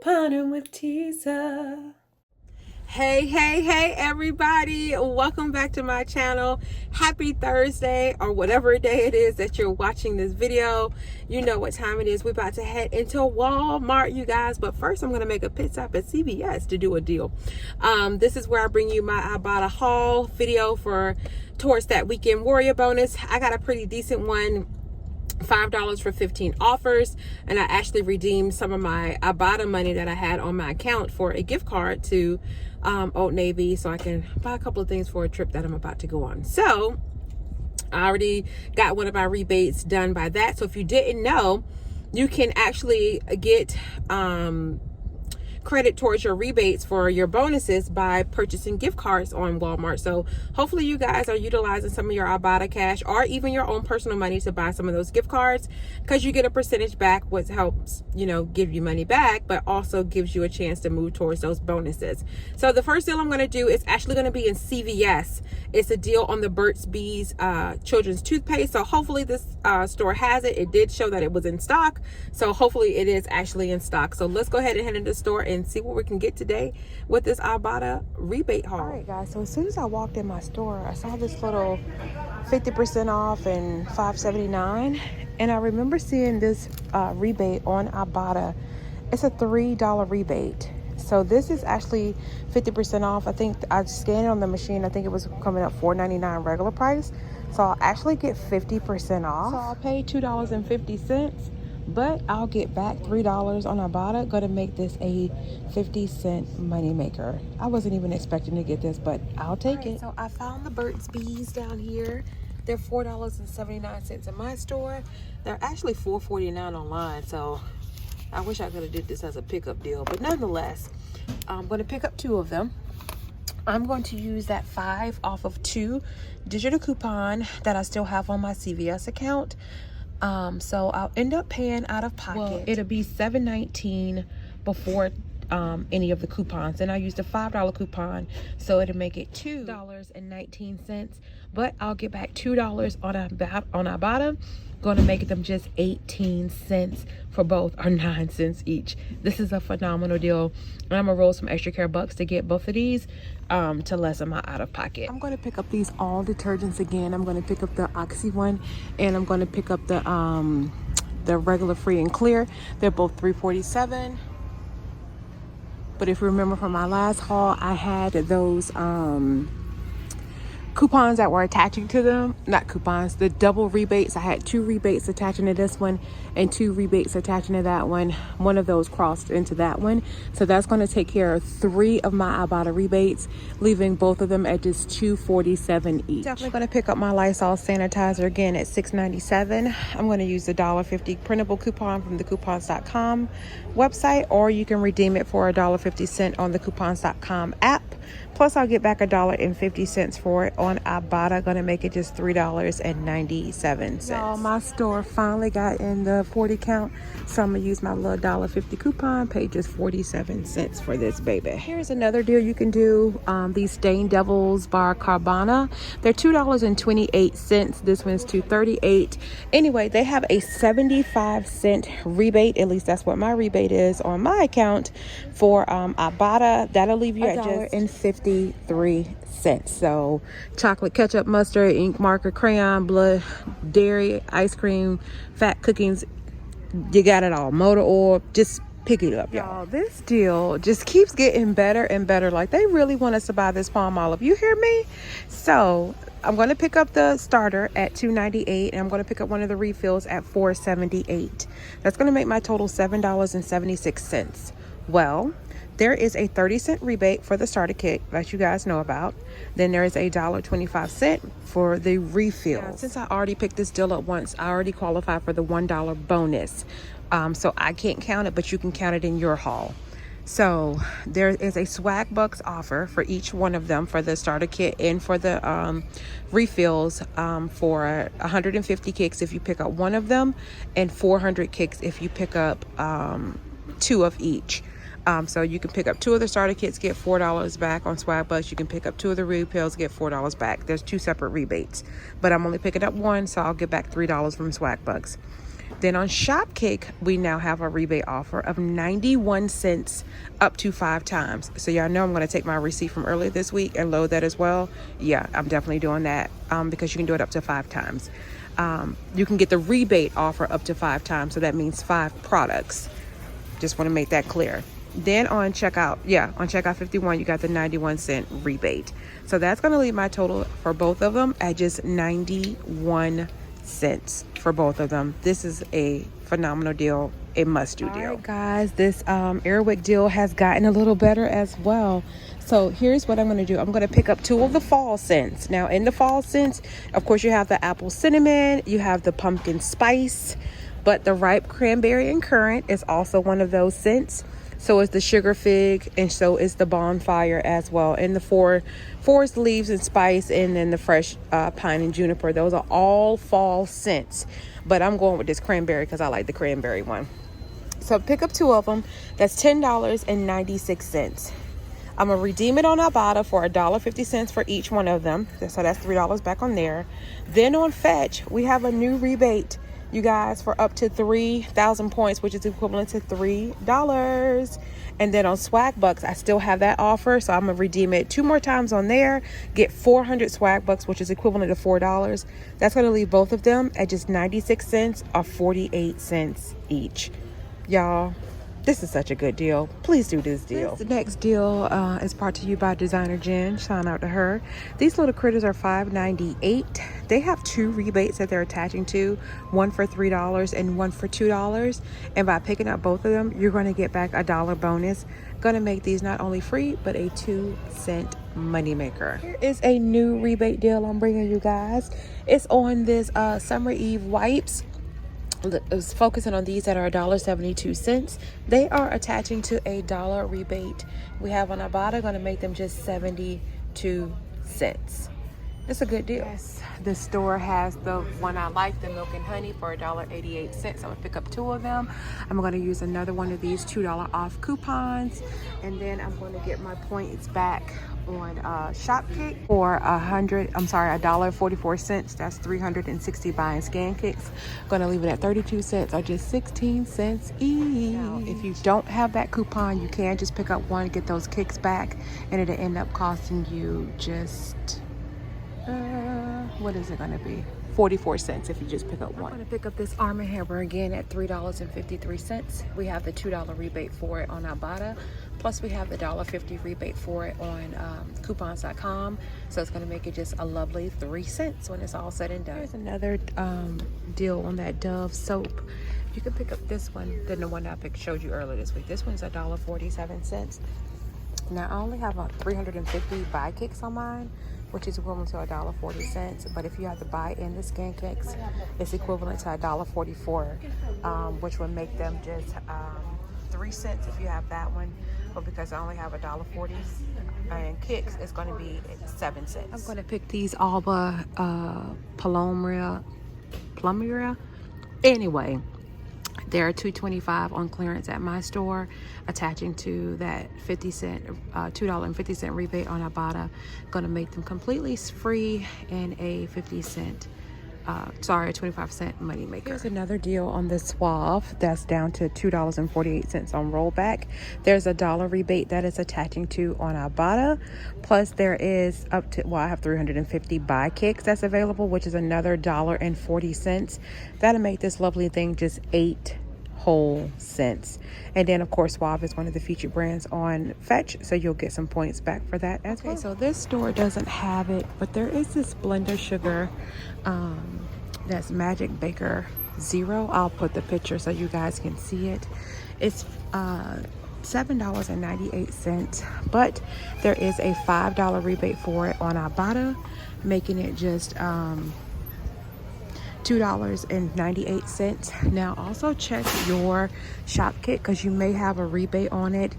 Couponing with Tisa. Hey everybody, welcome back to my channel. Happy Thursday, or whatever day it is that you're watching this video. You know what time it is. We're about to head into Walmart, you guys, but first I'm going to make a pit stop at CVS to do a deal. This is where I bring you my Ibotta haul video towards that weekend warrior bonus. I got a pretty decent one, $5 for 15 offers, and I actually redeemed some of my Ibotta money that I had on my account for a gift card to Old Navy, so I can buy a couple of things for a trip that I'm about to go on. So I already got one of my rebates done by that. So if you didn't know, you can actually get credit towards your rebates for your bonuses by purchasing gift cards on Walmart. So hopefully you guys are utilizing some of your Ibotta cash or even your own personal money to buy some of those gift cards, because you get a percentage back, which helps, give you money back, but also gives you a chance to move towards those bonuses. So the first deal I'm going to do is actually going to be in CVS. It's a deal on the Burt's Bees children's toothpaste. So hopefully this store has it. It did show that it was in stock. So hopefully it is actually in stock. So let's go ahead and head into the store and see what we can get today with this Ibotta rebate haul. All right, guys. So as soon as I walked in my store, I saw this little 50% off and $5.79, and I remember seeing this rebate on Ibotta. It's a $3 rebate. So this is actually 50% off. I think I scanned it on the machine. I think it was coming up $4.99 regular price. So I'll actually get 50% off. So I'll pay $2.50. But I'll get back $3 on Ibotta. Gonna make this a 50-cent moneymaker. I wasn't even expecting to get this, but I'll take it. So I found the Burt's Bees down here. They're $4.79 in my store. They're actually $4.49 online. So I wish I could have did this as a pickup deal. But nonetheless, I'm gonna pick up 2 of them. I'm going to use that 5 off of 2 digital coupon that I still have on my CVS account. So I'll end up paying out of pocket. Well, it'll be $7.19 before any of the coupons, and I used a $5 coupon, so it'll make it $2.19. But I'll get back $2 on Ibotta. Gonna make them just 18 cents for both, or 9 cents each. This is a phenomenal deal, and I'm gonna roll some extra care bucks to get both of these to lessen my out of pocket. I'm gonna pick up these all detergents again. I'm gonna pick up the Oxy one, and I'm gonna pick up the regular free and clear. They're both $3.47. But if you remember from my last haul, I had those coupons that were attaching to them. Not coupons, the double rebates. I had 2 rebates attaching to this one and 2 rebates attaching to that one. One of those crossed into that one, so that's going to take care of 3 of my Ibotta rebates, leaving both of them at just $2.47 each. Definitely going to pick up my Lysol sanitizer again at $6.97. I'm going to use the $1.50 printable coupon from the coupons.com website, or you can redeem it for $1.50 on the coupons.com app. Plus, I'll get back $1.50 for it on Ibotta. Gonna make it just $3.97. Y'all, my store finally got in the 40 count, so I'm gonna use my little $1.50 coupon, pay just 47 cents for this baby. Here's another deal you can do. These Stain Devils by Carbona. They're $2.28. This one's $2.38. Anyway, they have a 75-cent rebate. At least that's what my rebate is on my account for Ibotta. That'll leave you at just $1.53. So chocolate, ketchup, mustard, ink, marker, crayon, blood, dairy, ice cream, fat cookings, you got it all. Motor oil, just pick it up, y'all. This deal just keeps getting better and better. Like, they really want us to buy this Palmolive, you hear me? So I'm going to pick up the starter at $2.98, and I'm going to pick up one of the refills at $4.78. That's going to make my total $7.76. Well, there is a 30-cent rebate for the starter kit that you guys know about. Then there is a $1.25 for the refill. Now, since I already picked this deal up once, I already qualify for the $1 bonus. So I can't count it, but you can count it in your haul. So there is a swag bucks offer for each one of them, for the starter kit and for the refills, for 150 kicks if you pick up one of them, and 400 kicks if you pick up 2 of each. So you can pick up 2 of the starter kits, get $4 back on swag bucks. You can pick up 2 of the refills, get $4 back. There's 2 separate rebates, but I'm only picking up 1, so I'll get back $3 from swag bucks. Then on Shopkick, we now have a rebate offer of 91 cents up to 5 times. So y'all know I'm going to take my receipt from earlier this week and load that as well. Yeah, I'm definitely doing that because you can do it up to 5 times. You can get the rebate offer up to 5 times. So that means 5 products. Just want to make that clear. Then on checkout 51, you got the 91 cent rebate. So that's going to leave my total for both of them at just 91 cents for both of them. This is a phenomenal deal, a must-do deal. All right, guys, this Wick deal has gotten a little better as well. So here's what I'm going to do. I'm going to pick up 2 of the fall scents. Now, in the fall scents, of course, you have the apple cinnamon, you have the pumpkin spice, but the ripe cranberry and currant is also one of those scents. So is the sugar fig, and so is the bonfire as well. And the forest leaves and spice, and then the fresh pine and juniper. Those are all fall scents. But I'm going with this cranberry because I like the cranberry one. So pick up 2 of them. That's $10.96. I'm going to redeem it on Ibotta for $1.50 for each one of them. So that's $3 back on there. Then on Fetch, we have a new rebate, you guys, for up to 3,000 points, which is equivalent to $3. And then on Swag Bucks, I still have that offer, so I'm gonna redeem it 2 more times on there, get 400 Swag Bucks, which is equivalent to $4. That's gonna leave both of them at just 96 cents or 48 cents each. Y'all, this is such a good deal. Please do this deal. The next deal is brought to you by Designer Jen. Shout out to her. These little critters are $5.98. They have 2 rebates that they're attaching to, one for $3 and one for $2. And by picking up both of them, you're going to get back a $1 bonus. Going to make these not only free, but a 2-cent moneymaker. Here is a new rebate deal I'm bringing you guys. It's on this Summer Eve wipes. I was focusing on these that are $1.72. They are attaching to a $1 rebate we have on Ibotta, going to make them just 72 cents. It's a good deal. Yes, the store has the one I like, the milk and honey, for $1.88. I'm gonna pick up 2 of them. I'm going to use another one of these $2 off coupons, and then I'm going to get my points back on Shopkick for $1.44. That's 360 buy and scan kicks. Gonna leave it at 32 cents or just 16 cents each. Now, if you don't have that coupon, you can just pick up one, get those kicks back, and it'll end up costing you just what is it gonna be? 44 cents if you just pick up one. I'm gonna pick up this Arm & Hammer again at $3.53. We have the $2 rebate for it on Ibotta. Plus we have the $1.50 rebate for it on coupons.com. So it's gonna make it just a lovely 3 cents when it's all said and done. There's another deal on that Dove soap. You can pick up this one than the one I showed you earlier this week. This one's $1.47. Now I only have 350 buy kicks on mine, which is equivalent to $1.40. But if you have to buy in the scan kicks, it's equivalent to $1.44, which would make them just 3 cents if you have that one. But because I only have $1.40 and kicks, it's going to be 7 cents. I'm going to pick these Alba Palmolive. Anyway, they're $2.25 on clearance at my store, attaching to that $2.50 rebate on Ibotta. Going to make them completely free and a 25-cent moneymaker. There's another deal on the Suave that's down to $2.48 on rollback. There's a $1 rebate that is attaching to on Ibotta. Plus there is up to, I have 350 buy kicks that's available, which is another $1.40. That'll make this lovely thing just 8 whole cents. And then of course Suave is one of the featured brands on Fetch, so you'll get some points back for that as well. So this store doesn't have it, but there is this blender sugar that's Magic Baker Zero. I'll put the picture so you guys can see it. It's $7.98, but there is a $5 rebate for it on Ibotta, making it just $2.98. Now also check your Shopkick because you may have a rebate on it.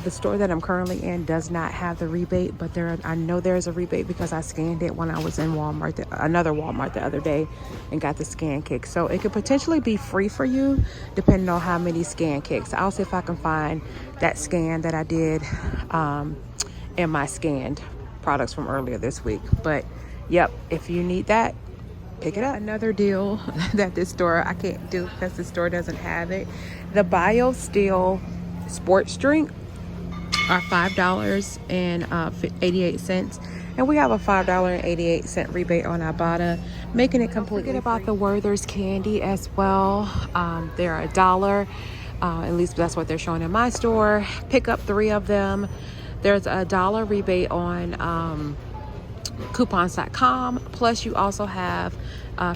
The store that I'm currently in does not have the rebate, but I know there's a rebate because I scanned it when I was in another Walmart the other day and got the scan kick. So it could potentially be free for you depending on how many scan kicks. I'll see if I can find that scan that I did in my scanned products from earlier this week. But yep, if you need that, pick it up. Another deal that this store, I can't do because the store doesn't have it. The Bio Steel sports drink are $5.88, and we have a $5.88 rebate on Ibotta, making it completely free. About the Werther's candy as well. They're $1. At least that's what they're showing in my store. Pick up 3 of them. There's a $1 rebate on coupons.com. Plus you also have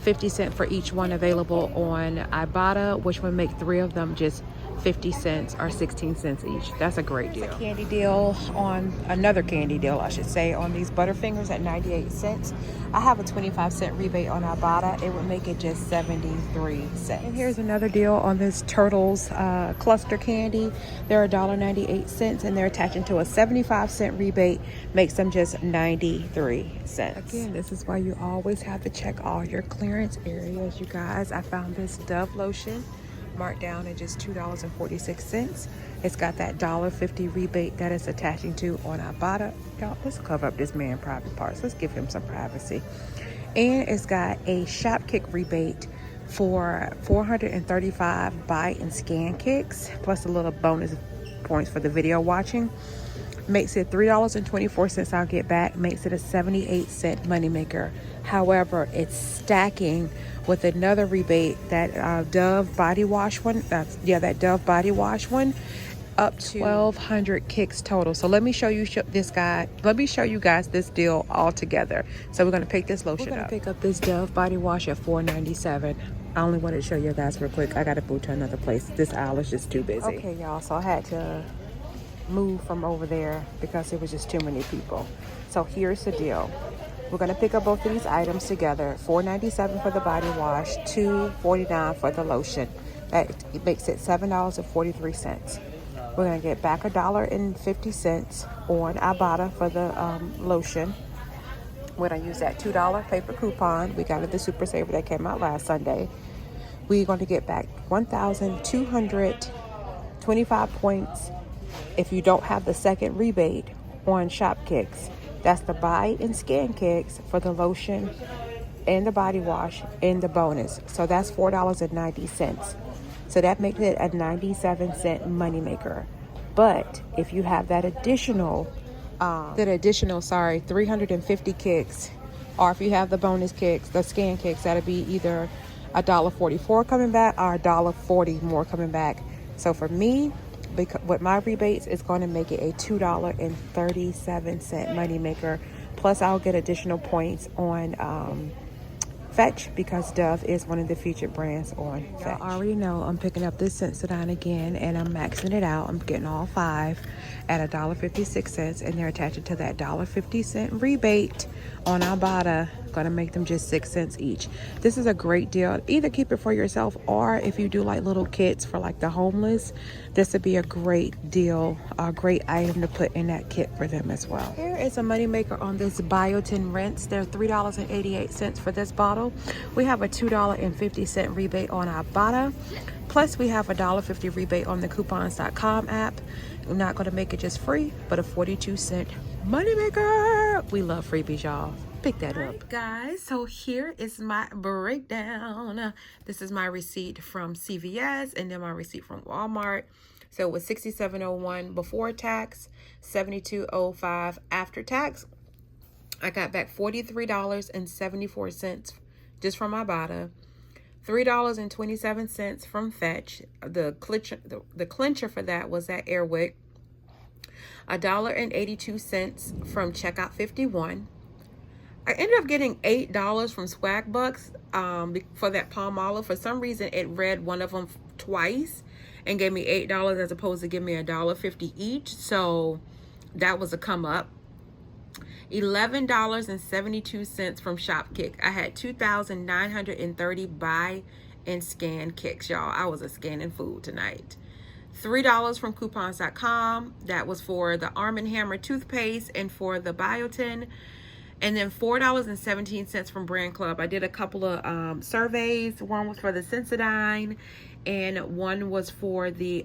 50 cents for each one available on Ibotta, which would make 3 of them just 50 cents or 16 cents each. That's a great deal. It's a candy deal on another candy deal, I should say, on these Butterfingers at 98 cents. I have a 25-cent rebate on Ibotta. It would make it just 73 cents. And here's another deal on this Turtles cluster candy. They're $1.98, and they're attaching to a 75-cent rebate, makes them just 93 cents. Again, this is why you always have to check all your clearance areas, you guys. I found this Dove lotion marked down at just $2.46. It's got that $1.50 rebate that it's attaching to on Ibotta. Y'all, let's cover up this man's private parts. Let's give him some privacy. And it's got a shop kick rebate for 435 buy and scan kicks, plus a little bonus points for the video watching. Makes it $3.24 I'll get back. Makes it a 78-cent moneymaker. However, it's stacking with another rebate, that Dove body wash one. That Dove body wash one, up to 1,200 kicks total. So let me show you this guy. Let me show you guys this deal all together. So we're gonna pick this lotion up. We're gonna pick up this Dove body wash at $4.97. I only wanted to show you guys real quick. I gotta move to another place. This aisle is just too busy. Okay, y'all. So I had to move from over there because it was just too many people. So here's the deal. We're going to pick up both of these items together. $4.97 for the body wash, $2.49 for the lotion. That makes it $7.43. We're going to get back $1.50 on Ibotta for the lotion. We're going to use that $2 paper coupon. We got it the Super Saver that came out last Sunday. We're going to get back 1,225 points if you don't have the second rebate on shop kicks. That's the buy and scan kicks for the lotion and the body wash and the bonus. So that's $4.90. So that makes it a 97-cent moneymaker. But if you have that additional 350 kicks, or if you have the bonus kicks, the scan kicks, that'll be either $1.44 coming back or $1.40 more coming back. So for me, because with my rebates, it's going to make it a $2.37 moneymaker. Plus, I'll get additional points on Fetch, because Dove is one of the featured brands on Fetch. I already know I'm picking up this Sensodyne again, and I'm maxing it out. I'm getting all 5 at $1.56, and they're attaching to that $1.50 rebate on Ibotta. Gonna make them just 6 cents each. This is a great deal. Either keep it for yourself, or if you do like little kits for like the homeless, this would be a great deal, a great item to put in that kit for them as well. Here is a moneymaker on this biotin rinse. They're $3.88 for this bottle. We have a $2.50 rebate on Ibotta. Plus we have a $1.50 rebate on the coupons.com app. We're not gonna make it just free, but a 42-cent moneymaker. We love freebies, y'all. Pick that up. Guys, so here is my breakdown. This is my receipt from CVS and then my receipt from Walmart. So it was $67.01 before tax, $72.05 after tax. I got back $43.74 just from Ibotta, $3.27 from Fetch. The clincher for that was at Wick. $1.82 from Checkout 51. I ended up getting $8 from Swag Bucks for that Palmolive. For some reason, it read one of them twice and gave me $8 as opposed to giving me $1.50 each. So that was a come up. $11.72 from Shopkick. I had 2,930 buy and scan kicks, y'all. I was a scanning food tonight. $3 from coupons.com. That was for the Arm & Hammer toothpaste and for the biotin. And then $4.17 from Brand Club. I did a couple of surveys. One was for the Sensodyne, and one was for the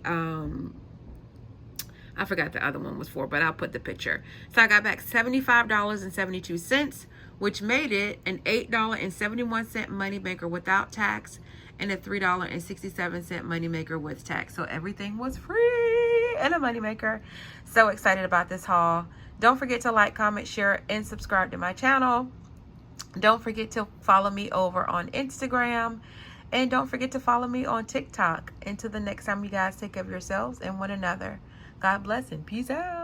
I forgot the other one was for, but I'll put the picture. So I got back $75.72 which made it an $8.71 moneymaker without tax and a $3.67 moneymaker with tax. So everything was free and a moneymaker. So excited about this haul. Don't forget to like, comment, share, and subscribe to my channel. Don't forget to follow me over on Instagram. And don't forget to follow me on TikTok. Until the next time, you guys, take care of yourselves and one another. God bless and peace out.